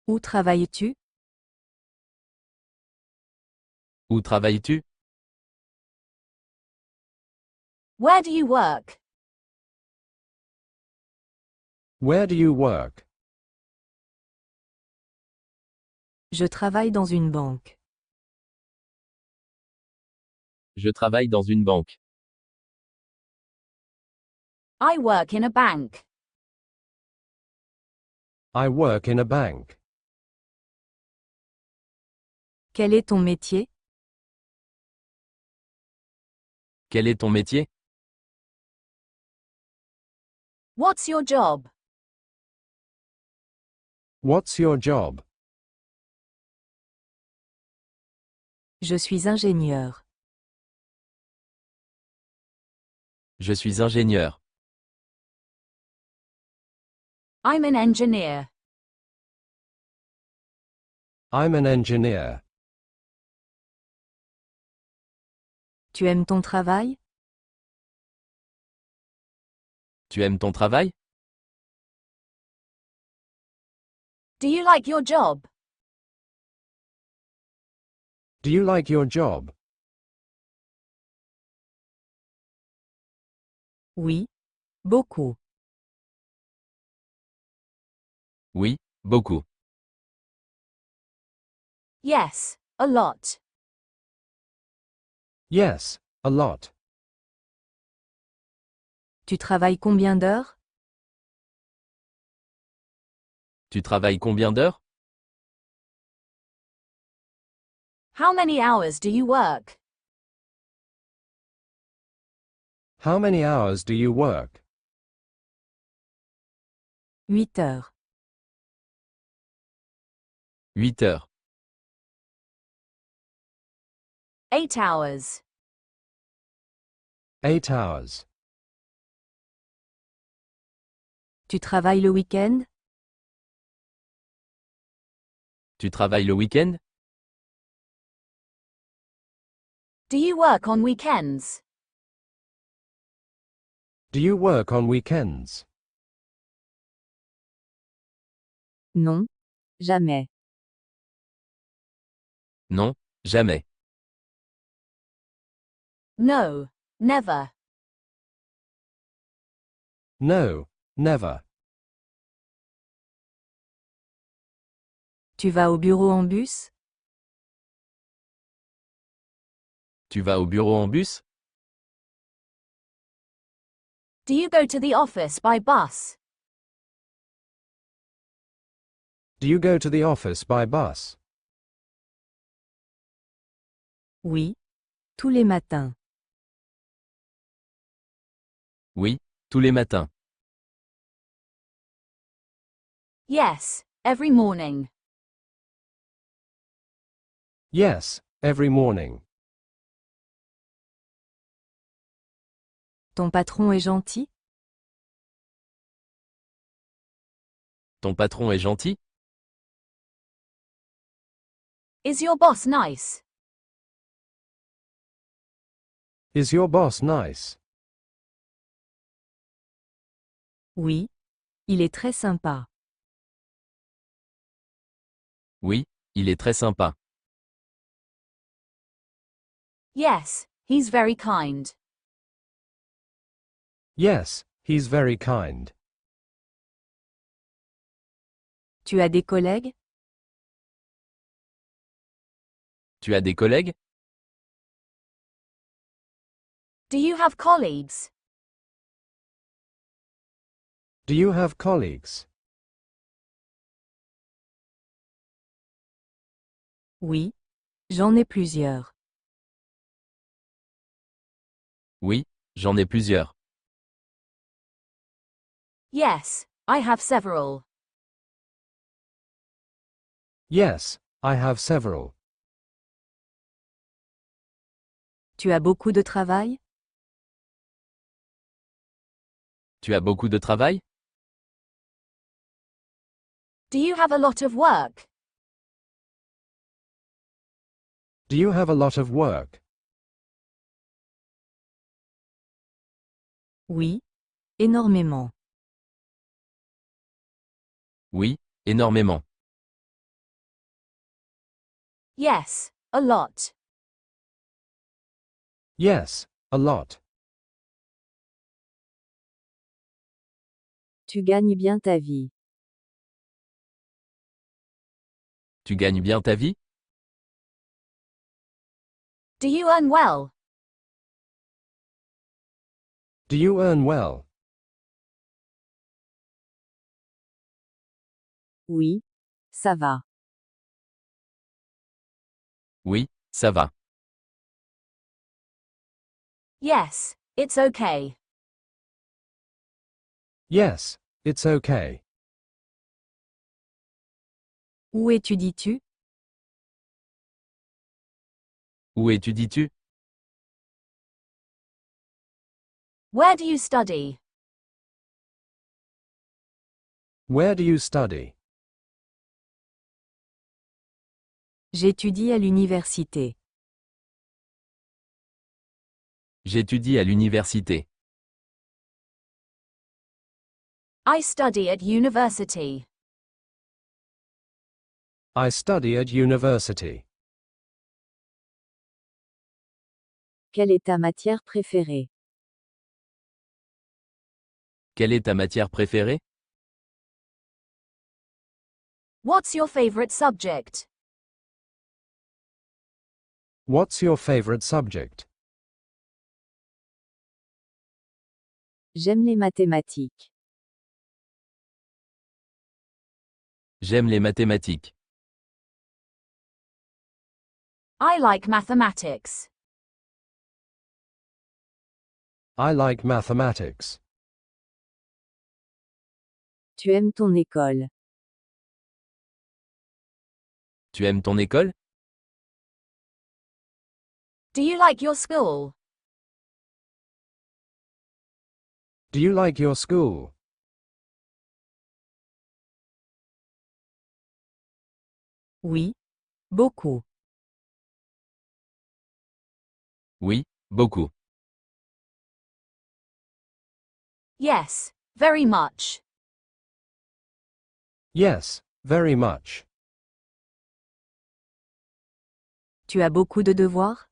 Où travailles-tu? Où travailles-tu? Where do you work? Where do you work? Je travaille dans une banque. Je travaille dans une banque. I work in a bank. I work in a bank. Quel est ton métier? Quel est ton métier? What's your job? What's your job? Je suis ingénieur. Je suis ingénieur. I'm an engineer. I'm an engineer. Tu aimes ton travail? Tu aimes ton travail? Do you like your job? Do you like your job? Oui. Beaucoup. Oui, beaucoup. Yes, a lot. Yes, a lot. Tu travailles combien d'heures? Tu travailles combien d'heures? How many hours do you work? How many hours do you work? 8 heures. 8 heures. 8 hours. 8 hours. Tu travailles le week-end? Tu travailles le week-end? Do you work on weekends? Do you work on weekends? Non. Jamais. Non, jamais. No, never. No, never. Tu vas au bureau en bus? Tu vas au bureau en bus? Do you go to the office by bus? Do you go to the office by bus? Oui. Tous les matins. Oui, tous les matins. Yes, every morning. Yes, every morning. Ton patron est gentil? Ton patron est gentil? Is your boss nice? Is your boss nice? Oui. Il est très sympa. Oui, il est très sympa. Yes, he's very kind. Yes, he's very kind. Tu as des collègues? Tu as des collègues? Do you have colleagues? Do you have colleagues? Oui. J'en ai plusieurs. Oui, j'en ai plusieurs. Yes, I have several. Yes, I have several. Tu as beaucoup de travail? Tu as beaucoup de travail? Do you have a lot of work? Do you have a lot of work? Oui. Énormément. Oui, énormément. Yes, a lot. Yes, a lot. Tu gagnes bien ta vie. Tu gagnes bien ta vie? Do you earn well? Do you earn well? Oui, ça va. Oui, ça va. Yes, it's okay. Yes, it's okay. Où étudies-tu? Où étudies-tu? Where do you study? Where do you study? J'étudie à l'université. J'étudie à l'université. I study at university. I study at university. Quelle est ta matière préférée? Quelle est ta matière préférée? What's your favorite subject? What's your favorite subject? J'aime les mathématiques. J'aime les mathématiques. I like mathematics. I like mathematics. Tu aimes ton école. Tu aimes ton école? Do you like your school? Do you like your school? Oui, beaucoup. Oui, beaucoup. Yes, very much. Yes, very much. Tu as beaucoup de devoirs?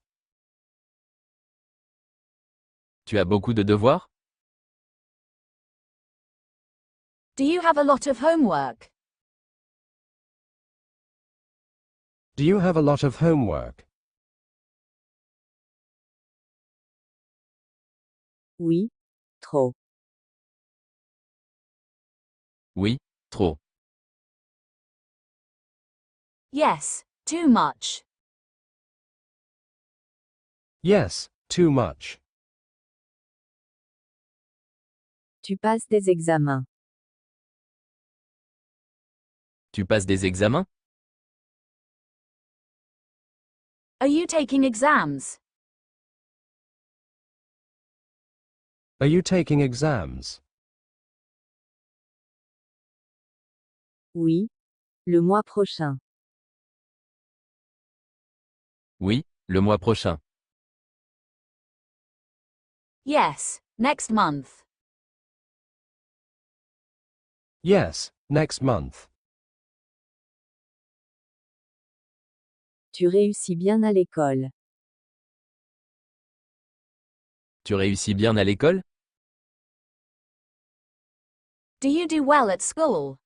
Tu as beaucoup de devoirs? Do you have a lot of homework? Do you have a lot of homework? Oui, trop. Oui, trop. Yes, too much. Yes, too much. Tu passes des examens. Tu passes des examens? Are you taking exams? Are you taking exams? Oui, le mois prochain. Oui, le mois prochain. Yes, next month. Yes, next month. Tu réussis bien à l'école. Tu réussis bien à l'école? Do you do well at school?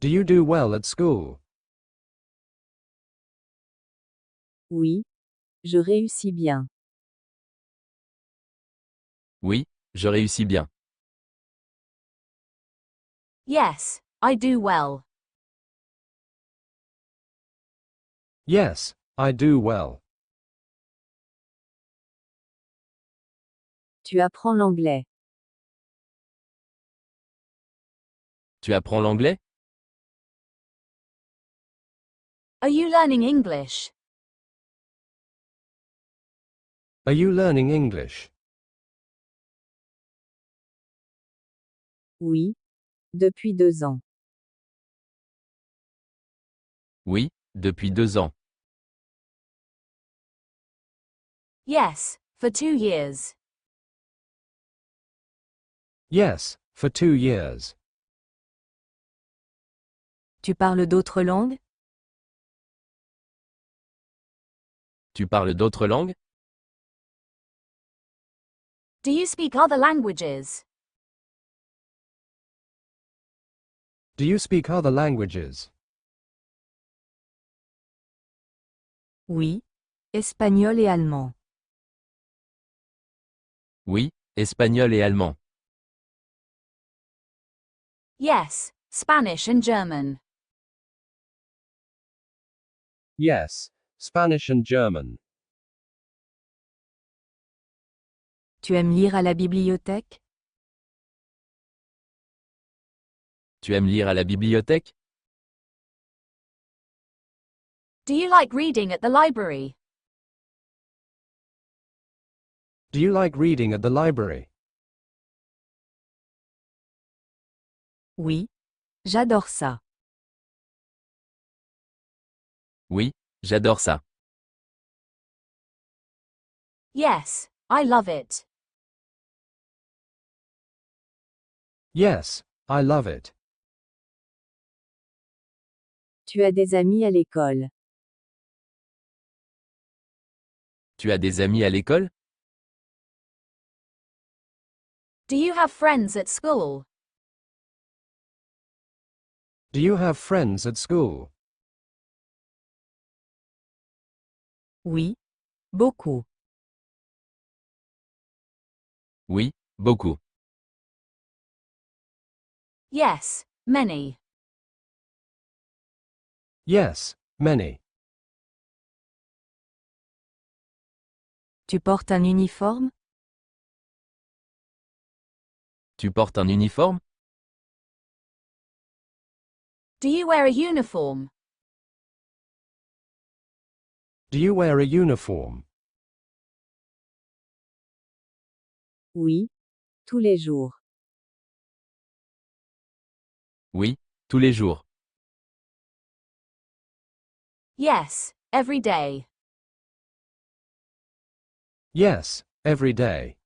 Do you do well at school? Oui, je réussis bien. Oui, je réussis bien. Yes, I do well. Yes, I do well. Tu apprends l'anglais. Tu apprends l'anglais? Are you learning English? Are you learning English? Oui, depuis 2 ans. Oui, depuis 2 ans. Yes, for 2 years. Yes, for 2 years. Tu parles d'autres langues? Tu parles d'autres langues? Do you speak other languages? Do you speak other languages? Oui. Espagnol et allemand. Oui, espagnol et allemand. Yes, Spanish and German. Yes, Spanish and German. Tu aimes lire à la bibliothèque? Tu aimes lire à la bibliothèque? Do you like reading at the library? Do you like reading at the library? Oui. J'adore ça. Oui, j'adore ça. Yes, I love it. Yes, I love it. Tu as des amis à l'école. Tu as des amis à l'école? Do you have friends at school? Do you have friends at school? Oui. Beaucoup. Oui, beaucoup. Yes, many. Yes, many. Tu portes un uniforme? Tu portes un uniforme? Do you wear a uniform? Do you wear a uniform? Oui. Tous les jours. Oui, tous les jours. Yes, every day. Yes, every day.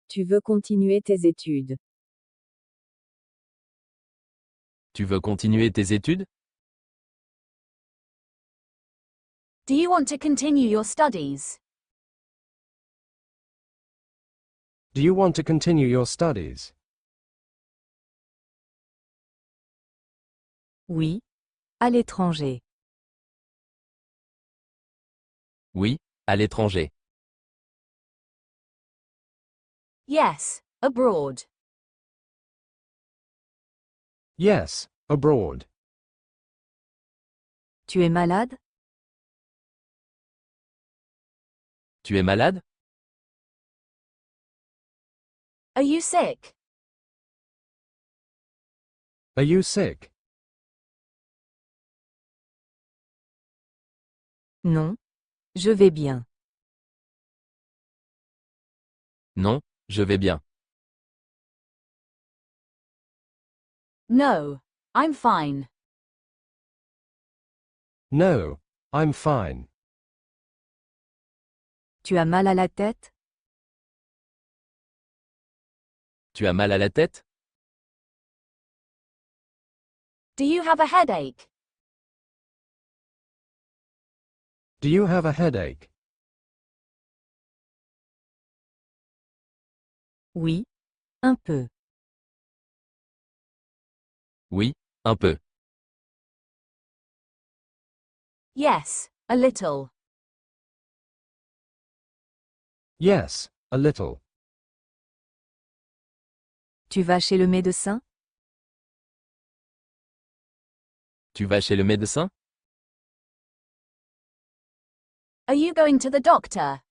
Tu veux continuer tes études. Tu veux continuer tes études? Do you want to continue your studies? Do you want to continue your studies? Oui. À l'étranger. Oui, à l'étranger. Yes, abroad. Yes, abroad. Tu es malade? Tu es malade? Are you sick? Are you sick? Non. Je vais bien. Non, je vais bien. No, I'm fine. No, I'm fine. Tu as mal à la tête? Tu as mal à la tête? Do you have a headache? Do you have a headache? Oui. Un peu. Oui, un peu. Yes, a little. Yes, a little. Tu vas chez le médecin? Tu vas chez le médecin? Are you going to the doctor?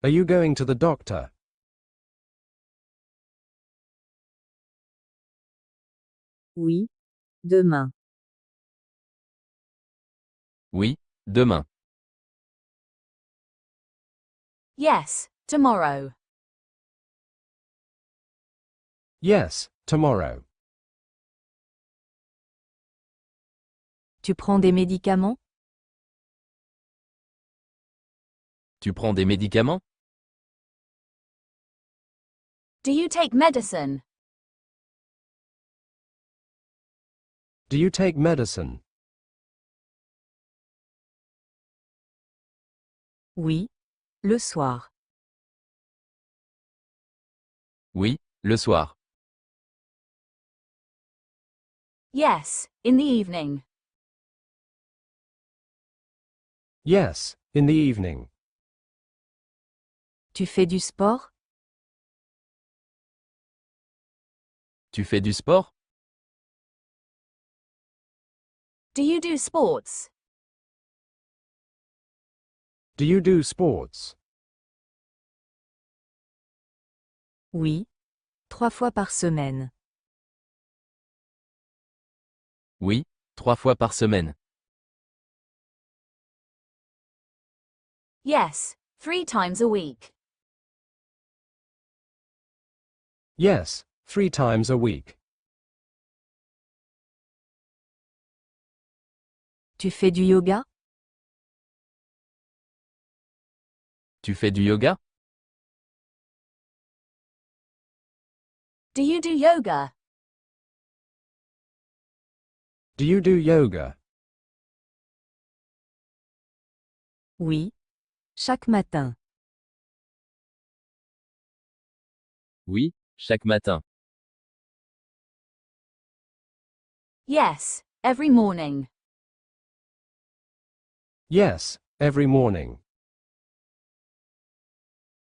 Are you going to the doctor? Oui. Demain. Oui, demain. Yes, tomorrow. Yes, tomorrow. Tu prends des médicaments? Tu prends des médicaments? Do you take medicine? Do you take medicine? Oui. Le soir. Oui, le soir. Yes, in the evening. Yes, in the evening. Tu fais du sport? Tu fais du sport? Do you do sports? Do you do sports? Oui. 3 fois par semaine. Oui, 3 fois par semaine. Yes, 3 times a week. Yes, 3 times a week. Tu fais du yoga? Tu fais du yoga? Do you do yoga? Do you do yoga? Oui. Chaque matin. Oui, chaque matin. Yes, every morning. Yes, every morning.